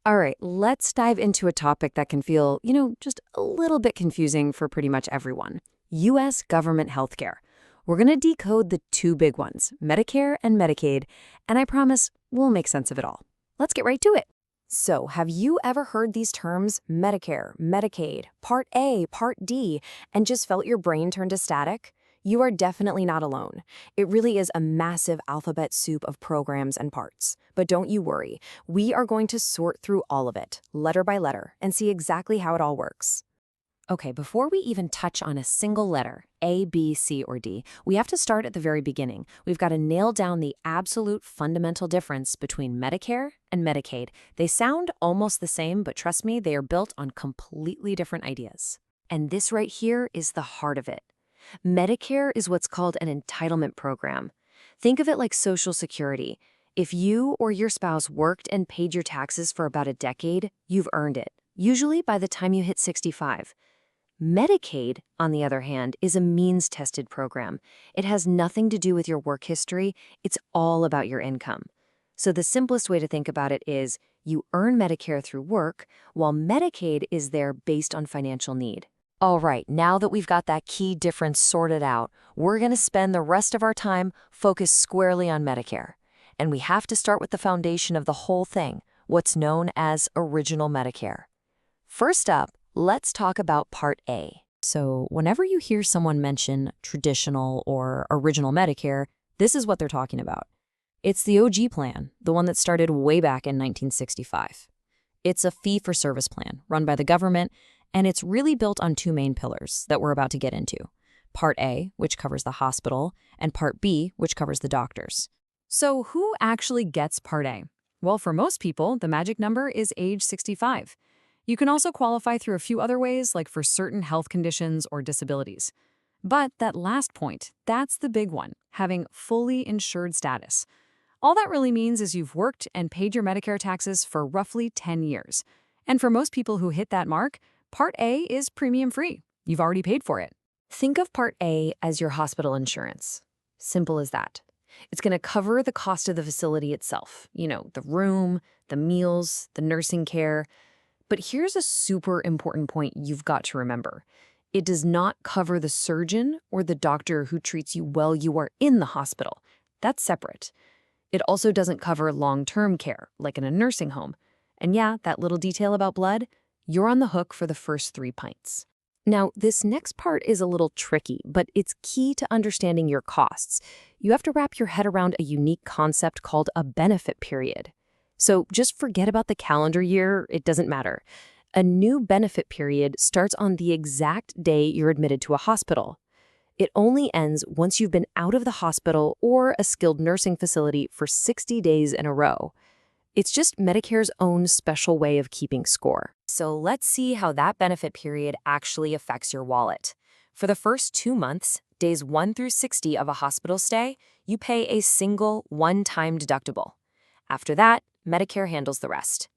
All right, let's dive into a topic that can feel, just a little bit confusing for pretty much everyone. U.S. government healthcare. We're going to decode the two big ones, Medicare and Medicaid, and I promise we'll make sense of it all. Let's get right to it. So, have you ever heard these terms, Medicare, Medicaid, Part A, Part D, and just felt your brain turn to static? You are definitely not alone. It really is a massive alphabet soup of programs and parts. But don't you worry, we are going to sort through all of it, letter by letter, and see exactly how it all works. Okay, before we even touch on a single letter, A, B, C, or D, we have to start at the very beginning. We've got to nail down the absolute fundamental difference between Medicare and Medicaid. They sound almost the same, but trust me, they are built on completely different ideas. And this right here is the heart of it. Medicare is what's called an entitlement program. Think of it like Social Security. If you or your spouse worked and paid your taxes for about a decade, you've earned it, usually by the time you hit 65. Medicaid, on the other hand, is a means-tested program. It has nothing to do with your work history. It's all about your income. So the simplest way to think about it is you earn Medicare through work, while Medicaid is there based on financial need. All right, now that we've got that key difference sorted out, we're going to spend the rest of our time focused squarely on Medicare. And we have to start with the foundation of the whole thing, what's known as Original Medicare. First up, let's talk about Part A. So whenever you hear someone mention traditional or Original Medicare, this is what they're talking about. It's the OG plan, the one that started way back in 1965. It's a fee-for-service plan run by the government, and it's really built on two main pillars that we're about to get into. Part A, which covers the hospital, and Part B, which covers the doctors. So who actually gets Part A? Well, for most people, the magic number is age 65. You can also qualify through a few other ways, like for certain health conditions or disabilities. But that last point, that's the big one, having fully insured status. All that really means is you've worked and paid your Medicare taxes for roughly 10 years. And for most people who hit that mark, Part A is premium-free. You've already paid for it. Think of Part A as your hospital insurance. Simple as that. It's going to cover the cost of the facility itself. The room, the meals, the nursing care. But here's a super important point you've got to remember. It does not cover the surgeon or the doctor who treats you while you are in the hospital. That's separate. It also doesn't cover long-term care, like in a nursing home. And yeah, that little detail about blood, you're on the hook for the first 3 pints. Now, this next part is a little tricky, but it's key to understanding your costs. You have to wrap your head around a unique concept called a benefit period. So just forget about the calendar year, it doesn't matter. A new benefit period starts on the exact day you're admitted to a hospital. It only ends once you've been out of the hospital or a skilled nursing facility for 60 days in a row. It's just Medicare's own special way of keeping score. So let's see how that benefit period actually affects your wallet. For the first 2 months, days 1 through 60 of a hospital stay, you pay a single one-time deductible. After that, Medicare handles the rest.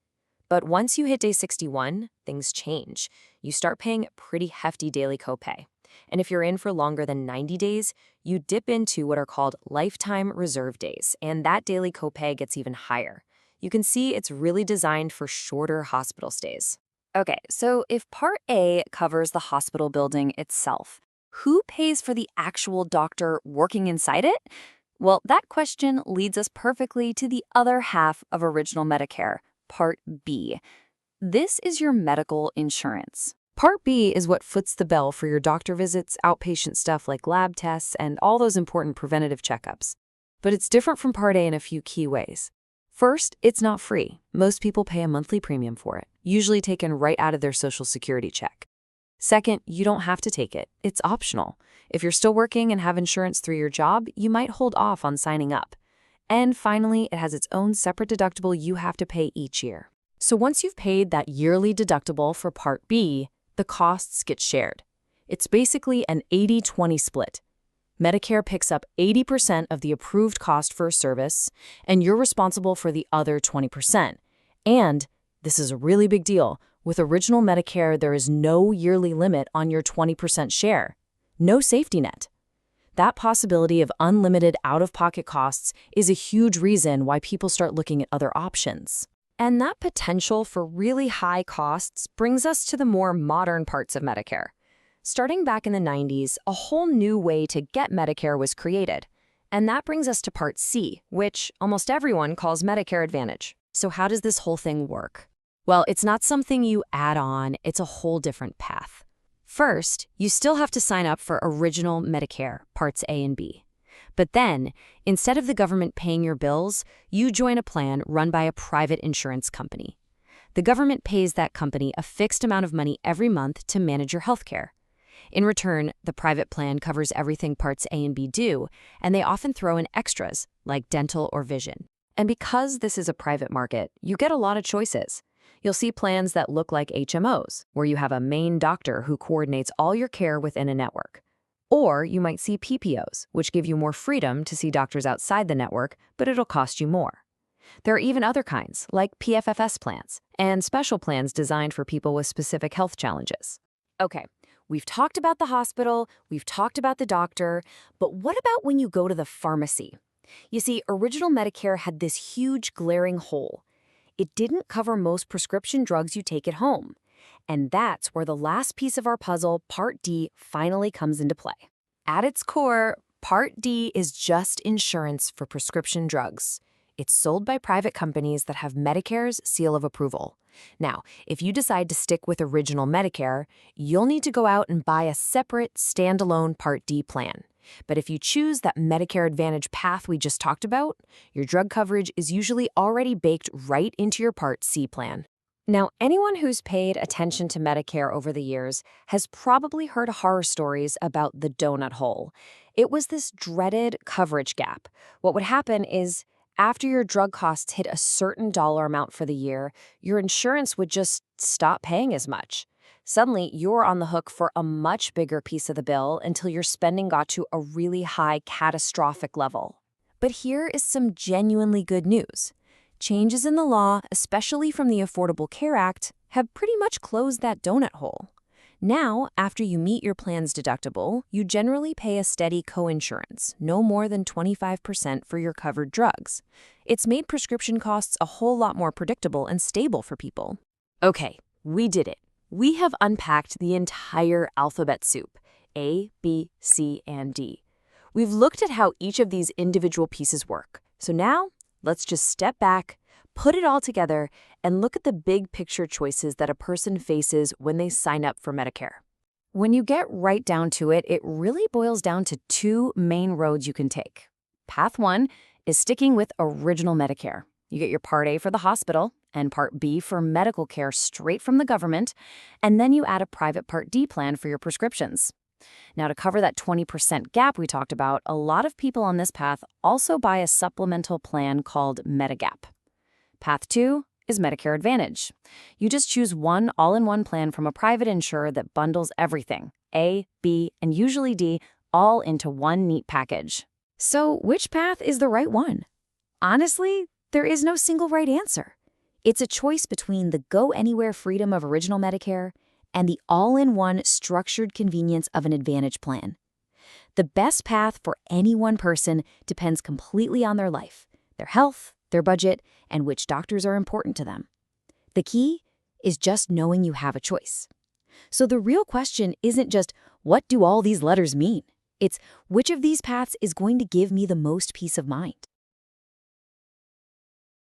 But once you hit day 61, things change. You start paying pretty hefty daily copay. And if you're in for longer than 90 days, you dip into what are called lifetime reserve days, and that daily copay gets even higher. You can see it's really designed for shorter hospital stays. Okay, so if Part A covers the hospital building itself, who pays for the actual doctor working inside it? Well, that question leads us perfectly to the other half of Original Medicare, Part B. This is your medical insurance. Part B is what foots the bill for your doctor visits, outpatient stuff like lab tests, and all those important preventative checkups. But it's different from Part A in a few key ways. First, it's not free. Most people pay a monthly premium for it, usually taken right out of their Social Security check. Second, you don't have to take it. It's optional. If you're still working and have insurance through your job, you might hold off on signing up. And finally, it has its own separate deductible you have to pay each year. So once you've paid that yearly deductible for Part B, the costs get shared. It's basically an 80-20 split. Medicare picks up 80% of the approved cost for a service, and you're responsible for the other 20%. And, this is a really big deal, with Original Medicare there is no yearly limit on your 20% share. No safety net. That possibility of unlimited out-of-pocket costs is a huge reason why people start looking at other options. And that potential for really high costs brings us to the more modern parts of Medicare. Starting back in the 90s, a whole new way to get Medicare was created. And that brings us to Part C, which almost everyone calls Medicare Advantage. So how does this whole thing work? Well, it's not something you add on, it's a whole different path. First, you still have to sign up for original Medicare, Parts A and B. But then, instead of the government paying your bills, you join a plan run by a private insurance company. The government pays that company a fixed amount of money every month to manage your health care. In return, the private plan covers everything Parts A and B do, and they often throw in extras, like dental or vision. And because this is a private market, you get a lot of choices. You'll see plans that look like HMOs, where you have a main doctor who coordinates all your care within a network. Or you might see PPOs, which give you more freedom to see doctors outside the network, but it'll cost you more. There are even other kinds, like PFFS plans, and special plans designed for people with specific health challenges. Okay, we've talked about the hospital, we've talked about the doctor, but what about when you go to the pharmacy? You see, original Medicare had this huge glaring hole. It didn't cover most prescription drugs you take at home. And that's where the last piece of our puzzle, Part D, finally comes into play. At its core, Part D is just insurance for prescription drugs. It's sold by private companies that have Medicare's seal of approval. Now, if you decide to stick with original Medicare, you'll need to go out and buy a separate, standalone Part D plan. But if you choose that Medicare Advantage path we just talked about, your drug coverage is usually already baked right into your Part C plan. Now, anyone who's paid attention to Medicare over the years has probably heard horror stories about the donut hole. It was this dreaded coverage gap. What would happen is, after your drug costs hit a certain dollar amount for the year, your insurance would just stop paying as much. Suddenly, you're on the hook for a much bigger piece of the bill until your spending got to a really high catastrophic level. But here is some genuinely good news. Changes in the law, especially from the Affordable Care Act, have pretty much closed that donut hole. Now, after you meet your plan's deductible, you generally pay a steady coinsurance, no more than 25% for your covered drugs. It's made prescription costs a whole lot more predictable and stable for people. Okay, we did it. We have unpacked the entire alphabet soup, A, B, C, and D. We've looked at how each of these individual pieces work. So now, let's just step back, put it all together, and look at the big picture choices that a person faces when they sign up for Medicare. When you get right down to it, it really boils down to two main roads you can take. Path 1 is sticking with original Medicare. You get your Part A for the hospital and Part B for medical care straight from the government, and then you add a private Part D plan for your prescriptions. Now, to cover that 20% gap we talked about, a lot of people on this path also buy a supplemental plan called Medigap. Path 2 is Medicare Advantage. You just choose one all-in-one plan from a private insurer that bundles everything, A, B, and usually D, all into one neat package. So, which path is the right one? Honestly, there is no single right answer. It's a choice between the go-anywhere freedom of original Medicare and the all-in-one structured convenience of an Advantage plan. The best path for any one person depends completely on their life, their health, their budget, and which doctors are important to them. The key is just knowing you have a choice. So the real question isn't just, what do all these letters mean? It's, which of these paths is going to give me the most peace of mind?